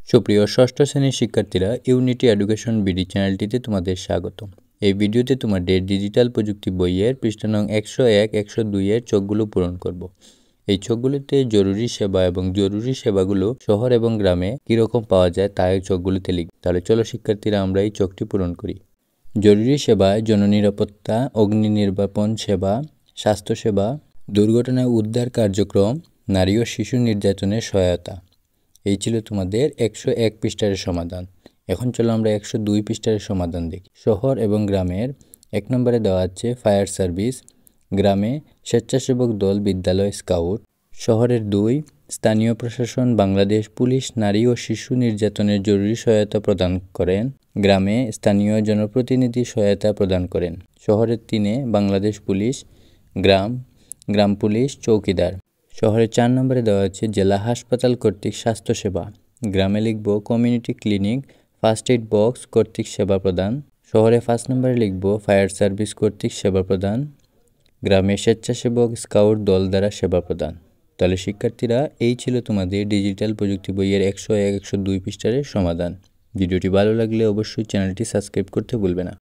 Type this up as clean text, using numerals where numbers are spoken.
সুপ্রিয় ষষ্ঠ শ্রেণীর শিক্ষার্থীরা, ইউনিটি এডুকেশন বিডি চ্যানেলটিতে তোমাদের স্বাগত। এই ভিডিওতে তোমাদের ডিজিটাল প্রযুক্তি বইয়ের পৃষ্ঠা নং 101, 102 এর ছকগুলো পূরণ করব। এই ছকগুলোতে জরুরি সেবা এবং জরুরি সেবাগুলো শহর এবং গ্রামে কীরকম পাওয়া যায় তা এই ছকগুলোতে লিখব। তাহলে চলো শিক্ষার্থীরা, আমরা এই ছকটি পূরণ করি। জরুরি সেবায় জননিরাপত্তা, অগ্নি নির্বাপন সেবা, স্বাস্থ্যসেবা, দুর্ঘটনা উদ্ধার কার্যক্রম, নারী ও শিশু নির্যাতনের সহায়তা। এই ছিল তোমাদের 101 পৃষ্ঠার সমাধান। এখন চলো আমরা 102 পৃষ্ঠার সমাধান দেখি। শহর এবং গ্রামের 1 নম্বরে দেওয়া আছে ফায়ার সার্ভিস, গ্রামে স্বেচ্ছাসেবক দল, বিদ্যালয়, স্কাউট। শহরের 2, স্থানীয় প্রশাসন, বাংলাদেশ পুলিশ নারী ও শিশু নির্যাতনের জরুরি সহায়তা প্রদান করেন, গ্রামে স্থানীয় জনপ্রতিনিধি সহায়তা প্রদান করেন। শহরের 3, বাংলাদেশ পুলিশ, গ্রাম পুলিশ, চৌকিদার। শহরের 4 নম্বরে দেওয়া আছে জেলা হাসপাতাল কর্তৃক স্বাস্থ্যসেবা, গ্রামে লিখব community clinic, first aid box কর্তৃক সেবা প্রদান। শহরে 5 নম্বরে লিখব ফায়ার সার্ভিস কর্তৃক সেবা প্রদান, গ্রামে স্বেচ্ছাসেবক স্কাউট দল দ্বারা সেবা প্রদান। তাহলে শিক্ষার্থীরা, এই ছিল তোমাদের ডিজিটাল প্রযুক্তি বইয়ের 101, 102 পৃষ্ঠার সমাধান। ভিডিওটি ভালো লাগলে অবশ্যই চ্যানেলটি সাবস্ক্রাইব করতে ভুলবে না।